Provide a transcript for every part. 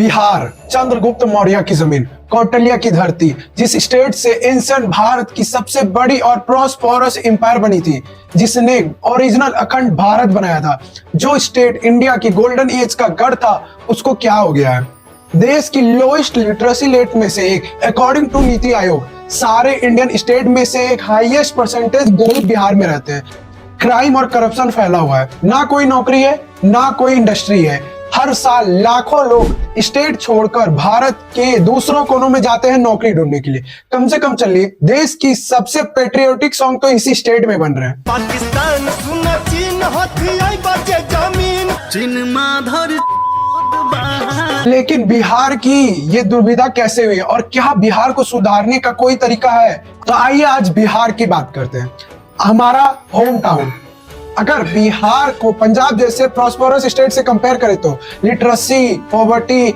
बिहार, चंद्रगुप्त मौर्य की जमीन, कौटिल्य की धरती, जिस स्टेट से एंशिएंट भारत की सबसे बड़ी और प्रॉस्परस एम्पायर बनी थी, जिसने ओरिजिनल अखंड भारत बनाया था, जो स्टेट इंडिया की गोल्डन एज का गढ़ था, उसको क्या हो गया है? देश की लोएस्ट लिटरेसी रेट में से एक, अकॉर्डिंग टू नीति आयोग, सारे इंडियन स्टेट में से एक हाईएस्ट परसेंटेज गरीब बिहार में रहते हैं। क्राइम और करप्शन फैला हुआ है, ना कोई नौकरी है, ना कोई इंडस्ट्री है। हर साल लाखों लोग स्टेट छोड़कर भारत के दूसरों कोनों में जाते हैं नौकरी ढूंढने के लिए। कम से कम चलिए, देश की सबसे पेट्रियोटिक सॉन्ग तो इसी स्टेट में बन रहे हैं। पाकिस्तान सुना चीन हथियाई बचे जमीन चीन माधर। लेकिन बिहार की ये दुविधा कैसे हुई और क्या बिहार को सुधारने का कोई तरीका है? तो आइए आज बिहार की बात करते हैं, हमारा होम टाउन। अगर बिहार को पंजाब जैसे प्रॉस्परस स्टेट से कंपेयर करें तो लिटरेसी, पॉवर्टी,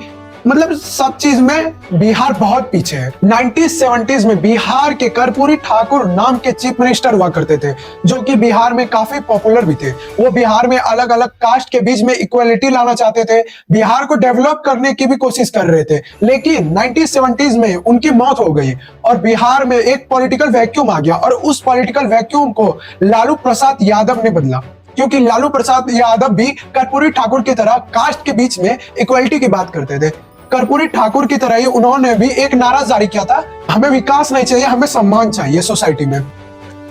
मतलब सब चीज में बिहार बहुत पीछे है। 1970s में बिहार के कर्पूरी ठाकुर नाम के चीफ मिनिस्टर हुआ करते थे, जो कि बिहार में काफी पॉपुलर भी थे। वो बिहार में अलग अलग कास्ट के बीच में इक्वालिटी लाना चाहते थे, बिहार को डेवलप करने की भी कोशिश कर रहे थे। लेकिन 1970s में उनकी मौत हो गई और बिहार में एक पॉलिटिकल वैक्यूम आ गया और उस पॉलिटिकल वैक्यूम को लालू प्रसाद यादव ने बदला, क्योंकि लालू प्रसाद यादव भी कर्पूरी ठाकुर की तरह कास्ट के बीच में इक्वालिटी की बात करते थे। कर्पूरी ठाकुर की तरह ही उन्होंने भी एक नारा जारी किया था, हमें विकास नहीं चाहिए, हमें सम्मान चाहिए सोसाइटी में।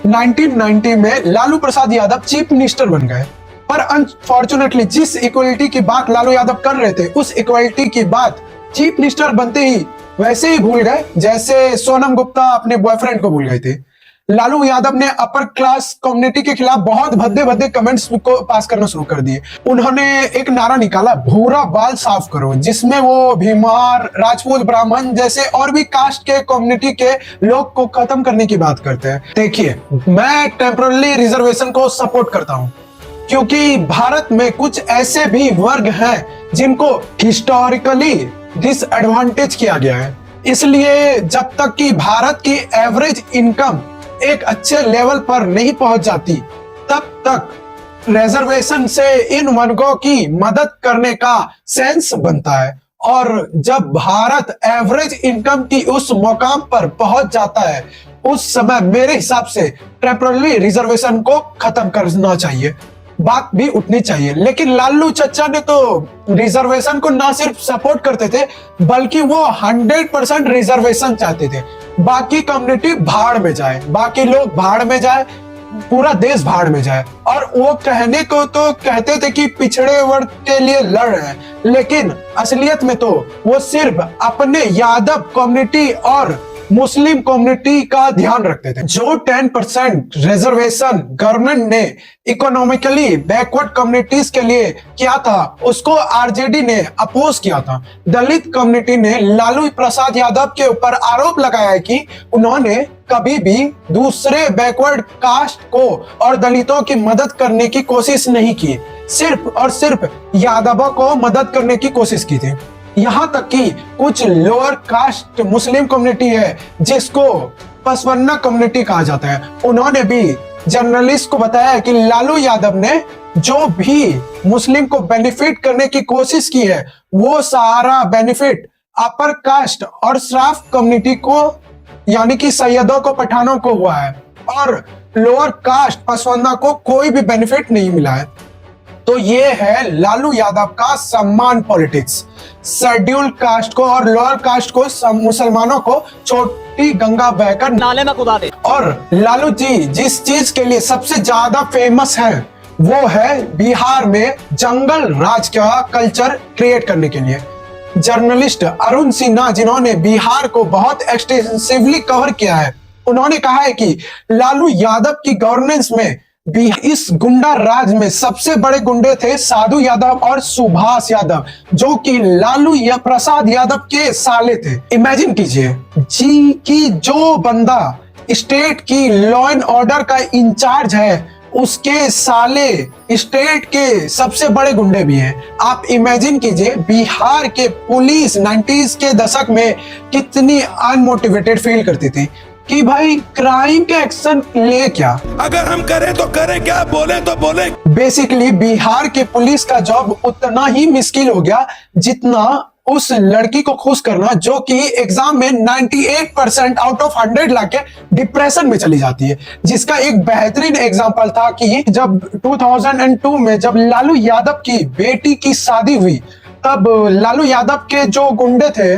1990 में लालू प्रसाद यादव चीफ मिनिस्टर बन गए, पर अनफॉर्चुनेटली जिस इक्वालिटी की बात लालू यादव कर रहे थे, उस इक्वालिटी की बात चीफ मिनिस्टर बनते ही वैसे ही भूल गए जैसे सोनम गुप्ता अपने बॉयफ्रेंड को भूल गए थे। लालू यादव ने अपर क्लास कम्युनिटी के खिलाफ बहुत भद्दे भद्दे कमेंट्स को पास करना शुरू कर दिए। उन्होंने एक नारा निकाला, भूरा बाल साफ करो, जिसमें वो भीमार, राजपूत, ब्राह्मण जैसे और भी कास्ट के कम्युनिटी के लोग को खत्म करने की बात करते हैं। देखिए, मैं टेम्पररी रिजर्वेशन को सपोर्ट करता हूँ, क्योंकि भारत में कुछ ऐसे भी वर्ग हैं जिनको हिस्टोरिकली डिसएडवांटेज किया गया है। इसलिए जब तक कि भारत की एवरेज इनकम एक अच्छे लेवल पर नहीं पहुंच जाती, तब तक रिजर्वेशन से इन वर्गों की मदद करने का सेंस बनता है। और जब भारत एवरेज इनकम की उस मुकाम पर पहुंच जाता है, उस समय मेरे हिसाब से टेम्पररी रिजर्वेशन को खत्म करना चाहिए, बात भी उठनी चाहिए। लेकिन लालू चच्चा ने तो रिजर्वेशन को ना सिर्फ सपोर्ट करते थे, बल्कि वो 100% रिजर्वेशन चाहते थे। बाकी कम्युनिटी भाड़ में जाए, बाकी लोग भाड़ में जाए, पूरा देश भाड़ में जाए। और वो कहने को तो कहते थे कि पिछड़े वर्ग के लिए लड़ रहे हैं, लेकिन असलियत में तो वो सिर्फ अपने यादव कम्युनिटी और मुस्लिम कम्युनिटी का ध्यान रखते थे। जो 10% रिजर्वेशन गवर्नमेंट ने इकोनॉमिकली बैकवर्ड कम्युनिटीज के लिए किया था, उसको आरजेडी ने अपोज किया था। दलित कम्युनिटी ने लालू प्रसाद यादव के ऊपर आरोप लगाया है कि उन्होंने कभी भी दूसरे बैकवर्ड कास्ट को और दलितों की मदद करने की कोशिश नहीं की, सिर्फ और सिर्फ यादवों को मदद करने की कोशिश की थी। यहाँ तक कि कुछ लोअर कास्ट मुस्लिम कम्युनिटी है, जिसको पसवन्ना कम्युनिटी कहा जाता है, उन्होंने भी जर्नलिस्ट को बताया कि लालू यादव ने जो भी मुस्लिम को बेनिफिट करने की कोशिश की है, वो सारा बेनिफिट अपर कास्ट और श्राफ कम्युनिटी को, यानी कि सैयदों को, पठानों को हुआ है, और लोअर कास्ट पसवन्ना को कोई भी बेनिफिट नहीं मिला है। तो ये है लालू यादव का सम्मान पॉलिटिक्स। शेड्यूल कास्ट को और लोअर कास्ट को, मुसलमानों को छोटी गंगा बहकर नाले में कूदा दे। और लालू जी जिस चीज के लिए सबसे ज्यादा फेमस है, वो है बिहार में जंगल राज का कल्चर क्रिएट करने के लिए। जर्नलिस्ट अरुण सिन्हा, जिन्होंने बिहार को बहुत एक्सटेंसिवली कवर किया है, उन्होंने कहा है कि लालू यादव की गवर्नेंस में इस गुंडा राज में सबसे बड़े गुंडे थे साधु यादव और सुभाष यादव, जो कि लालू प्रसाद यादव के साले थे। इमेजिन कीजिए जी कि जो बंदा स्टेट की लॉ एंड ऑर्डर का इंचार्ज है, उसके साले स्टेट के सबसे बड़े गुंडे भी हैं। आप इमेजिन कीजिए बिहार के पुलिस 90s के दशक में कितनी अनमोटिवेटेड फील करती थी कि भाई क्राइम के एक्शन ले क्या, अगर हम करें तो करें क्या, बोले तो बोले। बेसिकली बिहार के पुलिस का जॉब उतना ही मुश्किल हो गया जितना उस लड़की को खुश करना जो कि एग्जाम में 98% आउट ऑफ 100 लाके डिप्रेशन में चली जाती है, जिसका एक बेहतरीन एग्जांपल था कि जब 2002 में जब लालू यादव की बेटी की शादी हुई, तब लालू यादव के जो गुंडे थे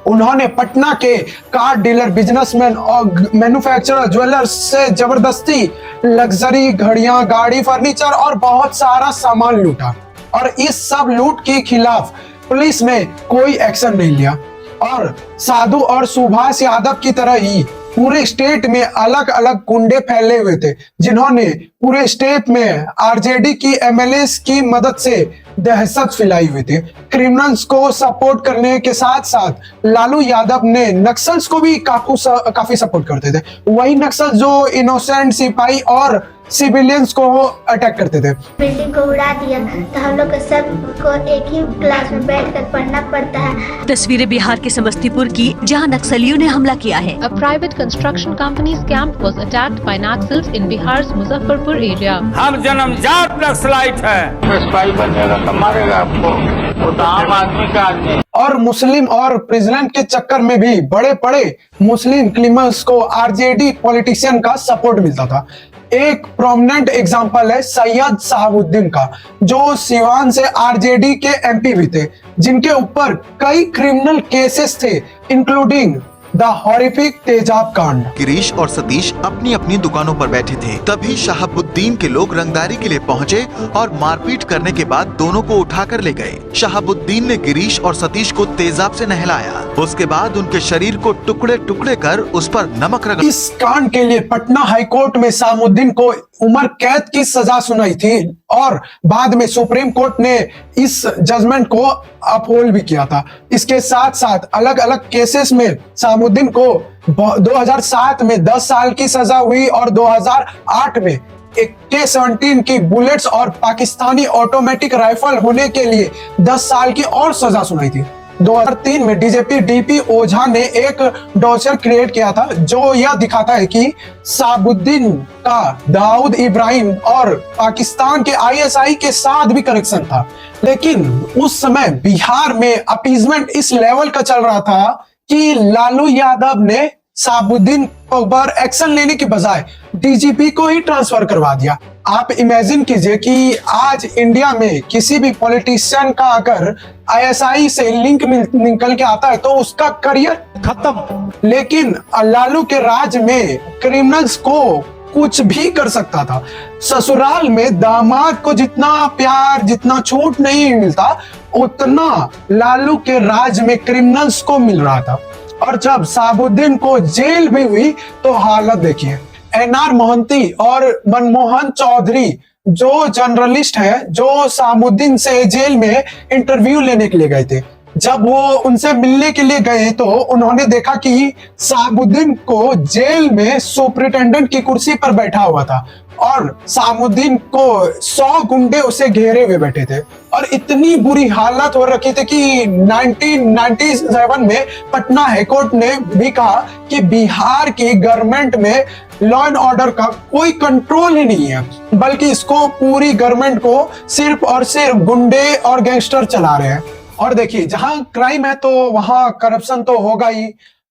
उन्होंने पटना के कार डीलर, बिजनेसमैन और मैन्युफैक्चरर, ज्वेलर्स से जबरदस्ती लग्जरी घड़ियां, गाड़ी, फर्नीचर और बहुत सारा सामान लूटा। और इस सब लूट के खिलाफ पुलिस ने कोई एक्शन नहीं लिया। और साधु और सुभाष यादव की तरह ही पूरे स्टेट में अलग अलग गुंडे फैले हुए थे, जिन्होंने पूरे स्टेट में आरजेडी की एमएलएस की मदद से दहशत फैलाई हुई थी। क्रिमिनल्स को सपोर्ट करने के साथ साथ लालू यादव ने नक्सल्स को भी काफी सपोर्ट करते थे। वही नक्सल जो इनोसेंट सिपाही और सिविलियंस को अटैक करते थे। बिल्डिंग को उड़ा दिया तो हम लोग सबको एक ही क्लास में बैठकर पढ़ना पड़ता है। तस्वीरें बिहार के समस्तीपुर की, जहां नक्सलियों ने हमला किया है। A private construction company's camp was attacked by Naxals in Bihar's Muzaffarpur area. हम जन्मजात नक्सलाइट है। सिपाही बनेगा तो मारेगा आपको, वो तो आम आदमी का आदमी। और मुस्लिम और प्रेसिडेंट के चक्कर में भी बड़े बड़े मुस्लिम क्रिमिनल्स को आरजेडी पॉलिटिशियन का सपोर्ट मिलता था। एक प्रोमिनेंट एग्जांपल है सैयद शहाबुद्दीन का, जो सिवान से आरजेडी के एमपी भी थे, जिनके ऊपर कई क्रिमिनल केसेस थे, इंक्लूडिंग द हॉरिफिक तेजाब कांड। गिरीश और सतीश अपनी अपनी दुकानों पर बैठे थे, तभी शहाबुद्दीन के लोग रंगदारी के लिए पहुंचे और मारपीट करने के बाद दोनों को उठाकर ले गए। शहाबुद्दीन ने गिरीश और सतीश को तेजाब से नहलाया, उसके बाद उनके शरीर को टुकड़े टुकड़े कर उस पर नमक रगड़। इस कांड के लिए पटना हाईकोर्ट में शहाबुद्दीन को उम्र कैद की सजा सुनाई थी और बाद में सुप्रीम कोर्ट ने इस जजमेंट को अपहोल्ड भी किया था। इसके साथ साथ अलग अलग केसेस में शहाबुद्दीन को 2007 में 10 साल की सजा हुई और 2008 में AK-17 की बुलेट्स और पाकिस्तानी ऑटोमेटिक राइफल होने के लिए 10 साल की और सजा सुनाई थी। 2003 में डीजीपी DP ओझा ने एक डॉक्यूमेंट्री क्रिएट किया था जो यह दिखाता है कि शहाबुद्दीन का दाऊद इब्राहिम और पाकिस्तान के ISI के साथ भी कनेक्शन था। लेकिन उस समय बिहार में अपीजमेंट इस लेवल का चल रहा था कि लालू यादव ने शहाबुद्दीन पर एक्शन लेने के बजाय DGP को ही ट्रांसफर करवा दिया। आप इमेजिन कीजिए कि आज इंडिया में किसी भी पॉलिटिशियन का अगर ISI से लिंक निकल के आता है तो उसका करियर खत्म। लेकिन लालू के राज में क्रिमिनल्स को कुछ भी कर सकता था। ससुराल में दामाद को जितना प्यार, जितना छूट नहीं मिलता, उतना लालू के राज में क्रिमिनल्स को मिल रहा था। और जब शहाबुद्दीन को जेल भी हुई तो हालत देखिए। NR मोहंती और मनमोहन चौधरी जो जर्नलिस्ट है, जो शहाबुद्दीन से जेल में इंटरव्यू लेने के लिए गए थे, जब वो उनसे मिलने के लिए गए तो उन्होंने देखा कि शहाबुद्दीन को जेल में सुपरिटेंडेंट की कुर्सी पर बैठा हुआ था और शहाबुद्दीन को 100 गुंडे उसे घेरे हुए बैठे थे। और इतनी बुरी हालत हो रखी थी कि 1997 में पटना हाईकोर्ट ने भी कहा कि बिहार की गवर्नमेंट में लॉ एंड ऑर्डर का कोई कंट्रोल ही नहीं है, बल्कि इसको पूरी गवर्नमेंट को सिर्फ और सिर्फ गुंडे और गैंगस्टर चला रहे हैं। और देखिए, जहां क्राइम है तो वहां करप्शन तो होगा ही।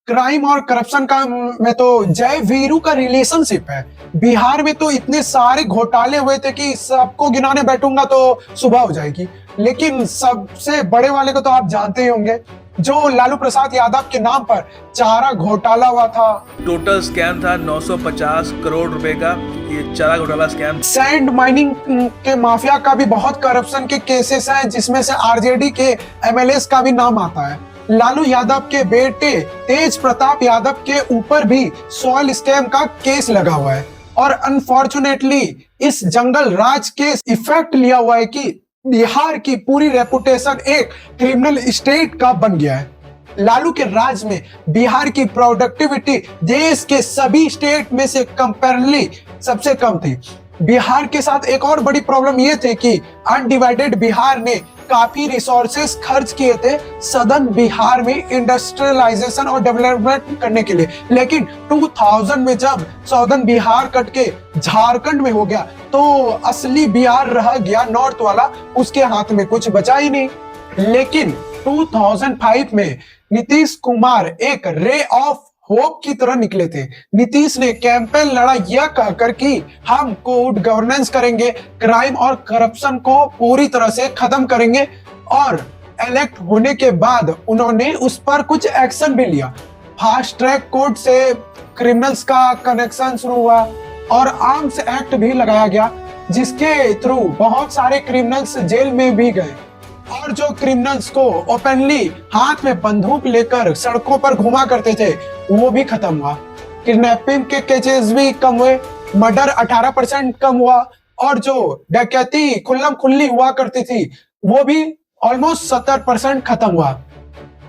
क्राइम और करप्शन का में तो जय वीरू का रिलेशनशिप है। बिहार में तो इतने सारे घोटाले हुए थे कि सबको गिनाने बैठूंगा तो सुबह हो जाएगी। लेकिन सबसे बड़े वाले को तो आप जानते ही होंगे, जो लालू प्रसाद यादव के नाम पर चारा घोटाला हुआ था। टोटल स्कैम था 950 करोड़ रुपए का, ये चारा घोटाला स्कैम। सैंड माइनिंग के माफिया का भी बहुत करप्शन के केसेस हैं, जिसमें से आरजेडी के एमएलएस का भी नाम आता है। लालू यादव के बेटे तेज प्रताप यादव के ऊपर भी सॉइल स्कैम का केस लगा हुआ है। और अनफॉर्चुनेटली इस जंगल राज के इफेक्ट लिया हुआ है कि बिहार की पूरी रेपुटेशन एक क्रिमिनल स्टेट का बन गया है। लालू के राज में बिहार की प्रोडक्टिविटी देश के सभी स्टेट में से कंपैरेटिवली सबसे कम थी। बिहार के साथ एक और बड़ी प्रॉब्लम ये थी कि अनडिवाइडेड बिहार ने काफी रिसोर्सेस खर्च किए थे सदर्न बिहार में इंडस्ट्रियलाइजेशन और डेवलपमेंट करने के लिए। लेकिन 2000 में जब सदर्न बिहार कट के झारखंड में हो गया तो असली बिहार रह गया नॉर्थ वाला, उसके हाथ में कुछ बचा ही नहीं। लेकिन 2005 में नीतीश कुमार एक रे ऑफ होप की तरह निकले थे। नीतीश ने कैंपेन लड़ा यह कहकर कि हम गुड गवर्नेंस करेंगे, क्राइम और करप्शन को पूरी तरह से खत्म करेंगे, और इलेक्ट होने के बाद उन्होंने उस पर कुछ एक्शन भी लिया। फास्ट ट्रैक कोर्ट से क्रिमिनल्स का कनेक्शन शुरू हुआ और आर्म्स एक्ट भी लगाया गया, जिसके थ्रू बहुत सारे क्रिमिनल्स जेल में भी गए, और जो क्रिमिनल्स को ओपनली हाथ में बंदूक लेकर सड़कों पर घुमा करते थे वो भी खत्म हुआ। किडनैपिंग के केसेस भी कम हुए, मर्डर 18% कम हुआ, और जो डकैती खुल्लम खुल्ली हुआ करती थी वो भी ऑलमोस्ट 70% खत्म हुआ।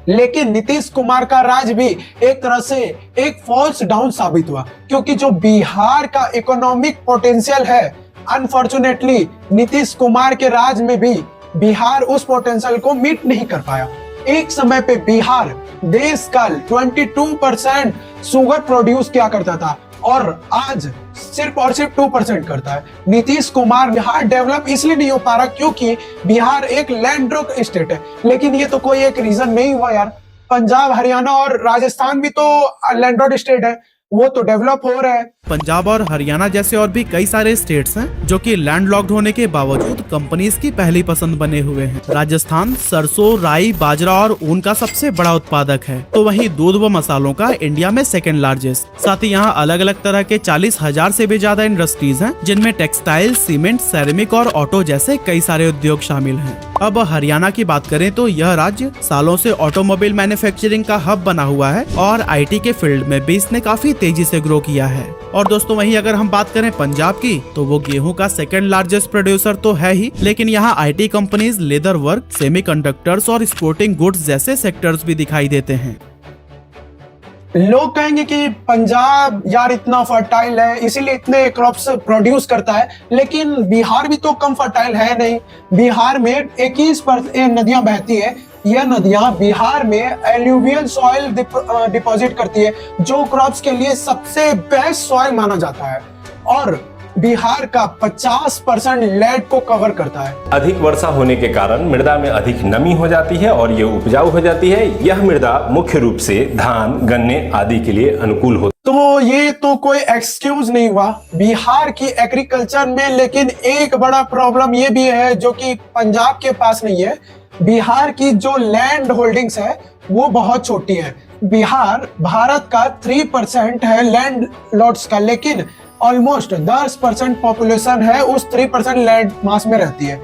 लेकिन नीतीश कुमार का राज भी एक तरह से एक फॉल्स डाउन साबित हुआ, क्योंकि जो बिहार का इकोनॉमिक पोटेंशियल है, अनफॉर्चुनेटली नीतीश कुमार के राज में भी बिहार उस पोटेंशियल को मीट नहीं कर पाया। एक समय पे बिहार देश का 22% शुगर प्रोड्यूस किया करता था, और आज सिर्फ और सिर्फ 2% करता है। नीतीश कुमार बिहार डेवलप इसलिए नहीं हो पा रहा क्योंकि बिहार एक लैंड लॉक स्टेट है। लेकिन ये तो कोई एक रीजन नहीं हुआ यार, पंजाब, हरियाणा और राजस्थान भी तो लैंड लॉक स्टेट है, वो तो डेवलप हो रहा है। पंजाब और हरियाणा जैसे और भी कई सारे स्टेट्स हैं जो कि लैंडलॉक्ड होने के बावजूद कंपनीज की पहली पसंद बने हुए हैं। राजस्थान सरसों, राई, बाजरा और ऊन का सबसे बड़ा उत्पादक है, तो वहीं दूध व मसालों का इंडिया में सेकंड लार्जेस्ट। साथ ही यहाँ अलग अलग तरह के 40,000 से भी ज्यादा इंडस्ट्रीज हैं, जिनमें टेक्सटाइल, सीमेंट, सेरेमिक और ऑटो जैसे कई सारे उद्योग शामिल हैं। अब हरियाणा की बात करें तो यह राज्य सालों से ऑटोमोबाइल मैन्युफैक्चरिंग का हब बना हुआ है और IT के फील्ड में भी इसने काफी तेजी से ग्रो किया है। और दोस्तों वहीं अगर हम बात करें पंजाब की, तो वो गेहूं का सेकंड लार्जेस्ट प्रोड्यूसर तो है ही, लेकिन यहाँ IT companies, leather work, semiconductors और स्पोर्टिंग गुड्स जैसे सेक्टर्स भी दिखाई देते हैं। लोग कहेंगे कि पंजाब यार इतना फर्टाइल है इसीलिए इतने क्रॉप्स प्रोड्यूस करता है, लेकिन बिहार भी तो कम फर्टाइल है नहीं। बिहार में 21% नदियां बहती है। यह नदियां बिहार में एल्यूवियल सॉइल डिपॉजिट करती है, जो क्रॉप्स के लिए सबसे बेस्ट सॉइल माना जाता है, और बिहार का 50% लैंड को कवर करता है। अधिक वर्षा होने के कारण मृदा में अधिक नमी हो जाती है और ये उपजाऊ हो जाती है। यह मृदा मुख्य रूप से धान, गन्ने आदि के लिए अनुकूल होती है। तो ये तो कोई एक्सक्यूज नहीं हुआ बिहार की एग्रीकल्चर में, लेकिन एक बड़ा प्रॉब्लम ये भी है जो कि पंजाब के पास नहीं है। बिहार की जो लैंड होल्डिंग्स है वो बहुत छोटी है। बिहार भारत का 3% है लैंड लॉट्स का, लेकिन ऑलमोस्ट 10% पॉपुलेशन है उस 3% लैंड मास में रहती है।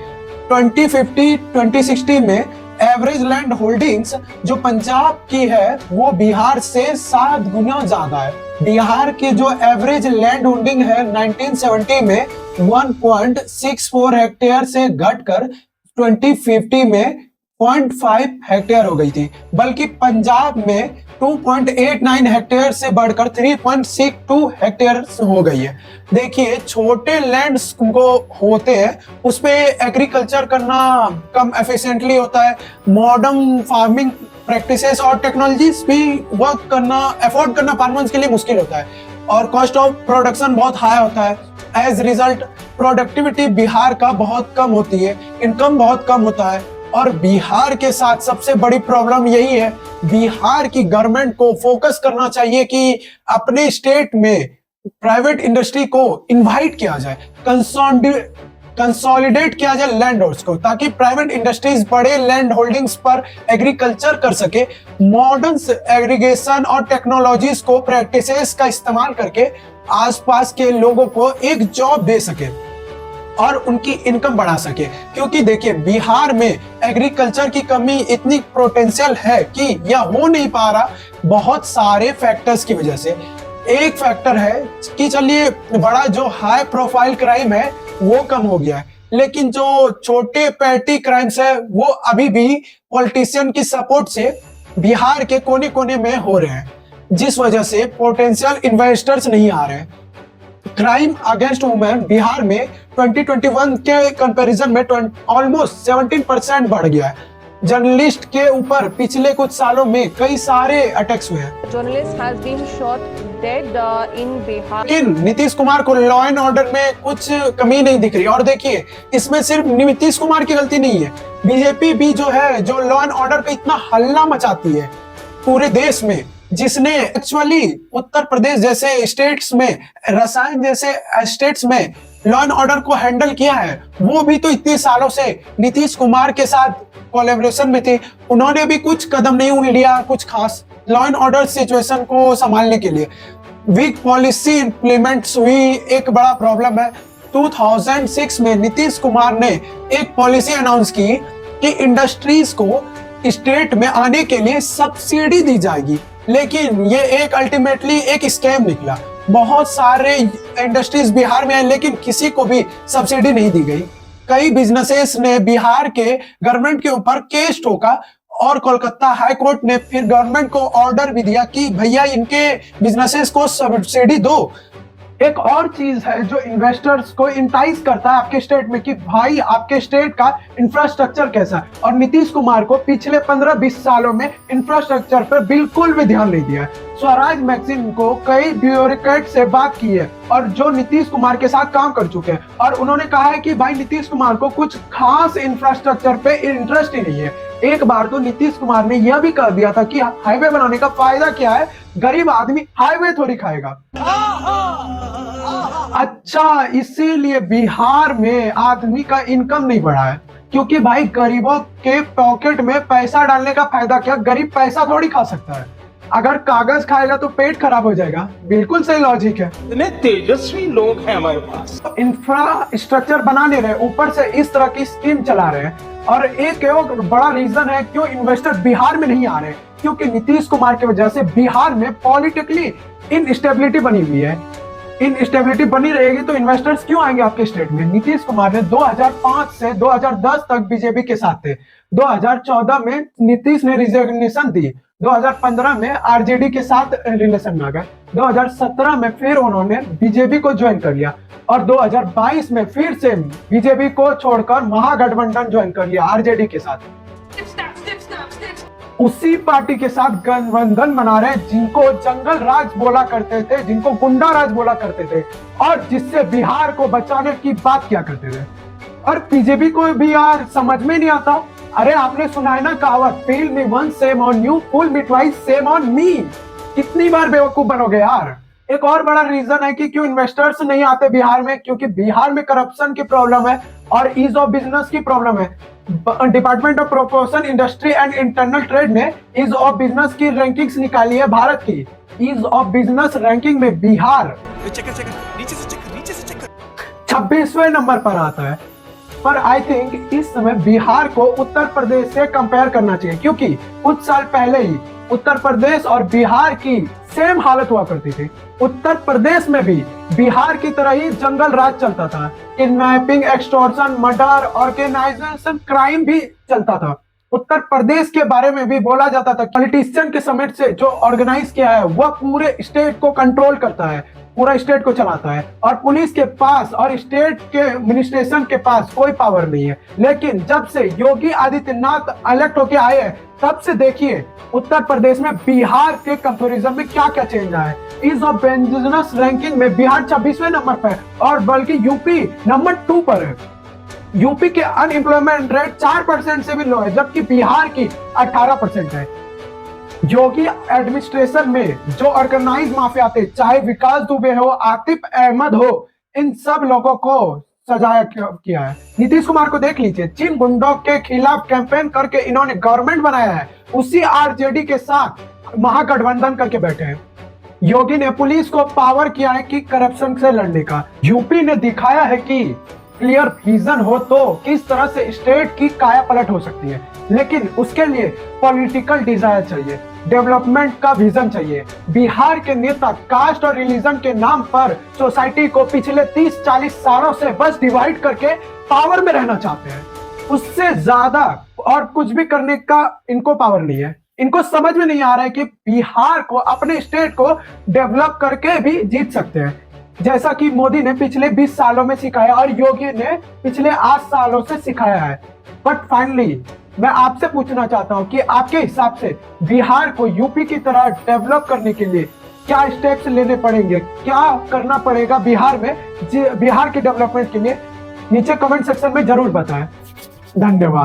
2050-2060 में एवरेज लैंड होल्डिंग्स जो पंजाब की है वो बिहार से 7 गुना ज्यादा है। बिहार की जो एवरेज लैंड होल्डिंग है 1970 में 1.64 हेक्टेयर से घटकर 2050 में 0.5 हेक्टेयर हो गई थी, बल्कि पंजाब में 2.89 हेक्टेयर से बढ़कर 3.62 हेक्टेयर हो गई है। देखिए छोटे लैंड्स को होते हैं उस पे एग्रीकल्चर करना कम एफिशिएंटली होता है। मॉडर्न फार्मिंग प्रैक्टिसेस और टेक्नोलॉजीज भी वर्क करना, अफोर्ड करना फार्मर्स के लिए मुश्किल होता है, और कॉस्ट ऑफ प्रोडक्शन बहुत हाई होता है। एज रिजल्ट प्रोडक्टिविटी बिहार का बहुत कम होती है, इनकम बहुत कम होता है। और बिहार के साथ सबसे बड़ी प्रॉब्लम यही है, बिहार की गवर्नमेंट को फोकस करना चाहिए कि अपने स्टेट में प्राइवेट इंडस्ट्री को इनवाइट किया जाए, कंसोलिडेट किया जाए लैंड को, ताकि प्राइवेट इंडस्ट्रीज बड़े लैंड होल्डिंग्स पर एग्रीकल्चर कर सके, मॉडर्न एग्रीगेशन और टेक्नोलॉजीज को प्रैक्टिसेस का इस्तेमाल करके आसपास के लोगों को एक जॉब दे सके और उनकी इनकम बढ़ा सके। क्योंकि देखिए बिहार में एग्रीकल्चर की कमी इतनी पोटेंशियल है कि यह हो नहीं पा रहा बहुत सारे फैक्टर्स की वजह से। एक फैक्टर है कि चलिए बड़ा जो हाई प्रोफाइल क्राइम है वो कम हो गया है, लेकिन जो छोटे पैटी क्राइम्स है वो अभी भी पॉलिटिशियन की सपोर्ट से बिहार के कोने कोने में हो रहे हैं, जिस वजह से पोटेंशियल इन्वेस्टर्स नहीं आ रहे हैं। क्राइम अगेंस्ट वुमेन बिहार में 2021 के कंपैरिजन में ऑलमोस्ट 17% बढ़ गया है। जर्नलिस्ट के ऊपर पिछले कुछ सालों में कई सारे अटैक्स हुए हैं। Journalist has been shot dead in Bihar. लेकिन नीतीश कुमार को लॉ एंड ऑर्डर में कुछ कमी नहीं दिख रही। और देखिए, इसमें सिर्फ नीतीश कुमार की गलती नहीं है, बीजेपी भी जो है, जो लॉ एंड ऑर्डर पे इतना हल्ला मचाती है पूरे देश में, जिसने एक्चुअली उत्तर प्रदेश जैसे स्टेट्स में, रसायन जैसे स्टेट्स में लॉ एंड ऑर्डर को हैंडल किया है, वो भी तो इतने सालों से नीतीश कुमार के साथ कोलैबोरेशन में थे। उन्होंने भी कुछ कदम नहीं लिया कुछ खास लॉ एंड ऑर्डर सिचुएशन को संभालने के लिए। वीक पॉलिसी इंप्लीमेंट्स हुई, एक बड़ा प्रॉब्लम है। 2006 में नीतीश कुमार ने एक पॉलिसी अनाउंस की कि इंडस्ट्रीज को स्टेट में आने के लिए सब्सिडी दी जाएगी, लेकिन ये एक अल्टीमेटली एक स्कैम निकला। बहुत सारे इंडस्ट्रीज बिहार में आए, लेकिन किसी को भी सब्सिडी नहीं दी गई। कई बिजनेसेस ने बिहार के गवर्नमेंट के ऊपर केस ठोका और कोलकाता हाई कोर्ट ने फिर गवर्नमेंट को ऑर्डर भी दिया कि भैया इनके बिजनेसेस को सब्सिडी दो। एक और चीज है जो इन्वेस्टर्स को इंटाइज करता है आपके स्टेट में कि भाई आपके स्टेट का इंफ्रास्ट्रक्चर कैसा है, और नीतीश कुमार को पिछले 15-20 सालों में इंफ्रास्ट्रक्चर पर बिल्कुल भी ध्यान नहीं दिया। स्वराज मैगजीन को कई ब्यूरोक्रेट से बात की है और जो नीतीश कुमार के साथ काम कर चुके हैं, और उन्होंने कहा है कि भाई नीतीश कुमार को कुछ खास इंफ्रास्ट्रक्चर पे इंटरेस्ट ही नहीं है। एक बार तो नीतीश कुमार ने यह भी कर दिया था कि हाईवे बनाने का फायदा क्या है, गरीब आदमी हाईवे थोड़ी खाएगा। अच्छा, इसीलिए बिहार में आदमी का इनकम नहीं बढ़ा है, क्योंकि भाई गरीबों के पॉकेट में पैसा डालने का फायदा क्या, गरीब पैसा थोड़ी खा सकता है। अगर कागज खाएगा तो पेट खराब हो जाएगा। बिल्कुल सही लॉजिक है। इतने तेजस्वी लोग हैं हमारे पास। इंफ्रास्ट्रक्चर बना नहीं रहे, ऊपर से इस तरह की स्कीम चला रहे हैं। और एक और बड़ा रीजन है क्यों इन्वेस्टर बिहार में नहीं आ रहे, क्योंकि नीतीश कुमार की वजह से बिहार में पॉलिटिकली इनस्टेबिलिटी बनी हुई है। इनस्टेबिलिटी बनी रहेगी तो इन्वेस्टर्स क्यों आएंगे आपके स्टेट में। नीतीश कुमार ने 2005 से 2010 तक बीजेपी के साथ थे। 2014 में नीतीश ने रिजिग्नेशन दी, 2015 में आरजेडी के साथ रिलेशन में आ गए, 2017 में फिर उन्होंने बीजेपी को ज्वाइन कर लिया और 2022 में फिर से बीजेपी को छोड़कर महागठबंधन ज्वाइन कर लिया आरजेडी के साथ। उसी पार्टी के साथ गठबंधन बना रहे जिनको जंगल राज बोला करते थे, जिनको गुंडा राज बोला करते थे, और जिससे बिहार को बचाने की बात किया करते थे। और बीजेपी को भी यार समझ में नहीं आता। अरे आपने सुना है ना कहावत, fool me once shame on you, fool me twice shame on me. कितनी बार बेवकूफ बनोगे यार। एक और बड़ा रीजन है कि क्यों इन्वेस्टर्स नहीं आते बिहार में, क्योंकि बिहार में करप्शन की प्रॉब्लम है और ईज ऑफ बिजनेस की प्रॉब्लम है। Department of proportion industry and internal trade ने ईज ऑफ बिजनेस की रैंकिंग्स निकाली है भारत की। ईज ऑफ बिजनेस रैंकिंग में बिहार 26वें नंबर पर आता है। पर आई थिंक इस समय बिहार को उत्तर प्रदेश से कंपेयर करना चाहिए, क्योंकि कुछ साल पहले ही उत्तर प्रदेश और बिहार की सेम हालत हुआ करती थी। उत्तर प्रदेश में भी बिहार की तरह ही जंगल राज चलता था, kidnapping, extortion, murder, organisation crime भी चलता था। उत्तर प्रदेश के बारे में भी बोला जाता था पॉलिटिशियन के समेत से जो ऑर्गेनाइज किया है वह पूरे स्टेट को कंट्रोल करता है, पूरा स्टेट को चलाता है, और पुलिस के पास और स्टेट के एडमिनिस्ट्रेशन के पास कोई पावर नहीं है। लेकिन जब से योगी आदित्यनाथ इलेक्ट होके आए हैं, तब से देखिए उत्तर प्रदेश में बिहार के कंपैरिजन में क्या क्या चेंज आया है। ईज ऑफ बिजनेस रैंकिंग में बिहार 26वें नंबर पर है, और बल्कि यूपी नंबर 2 पर है। यूपी के अनएम्प्लॉयमेंट रेट 4% से भी लो है, जबकि बिहार की 18% है। योगी एडमिनिस्ट्रेशन में जो ऑर्गेनाइज माफिया थे, चाहे विकास दुबे हो, आतिफ अहमद हो, इन सब लोगों को सजाया किया है। नीतीश कुमार को देख लीजिए, जिन गुंडों के खिलाफ कैंपेन करके इन्होंने गवर्नमेंट बनाया है, उसी आरजेडी के साथ महागठबंधन करके बैठे हैं। योगी ने पुलिस को पावर किया है कि करप्शन से लड़ने का। यूपी ने दिखाया है कि क्लियर विजन हो तो किस तरह से स्टेट की काया पलट हो सकती है, लेकिन उसके लिए पॉलिटिकल डिजायर चाहिए, डेवलपमेंट का विजन चाहिए। बिहार के नेता कास्ट और रिलीजन के नाम पर सोसाइटी को पिछले 30-40 सालों से बस डिवाइड करके पावर में रहना चाहते हैं। उससे ज्यादा और कुछ भी करने का इनको पावर नहीं है। इनको समझ में नहीं आ रहा है कि बिहार को, अपने स्टेट को डेवलप करके भी जीत सकते हैं, जैसा कि मोदी ने पिछले 20 सालों में सिखाया और योगी ने पिछले 8 सालों से सिखाया है। बट फाइनली मैं आपसे पूछना चाहता हूं कि आपके हिसाब से बिहार को यूपी की तरह डेवलप करने के लिए क्या स्टेप्स लेने पड़ेंगे, क्या करना पड़ेगा बिहार में, बिहार के डेवलपमेंट के लिए नीचे कमेंट सेक्शन में जरूर बताएं। धन्यवाद।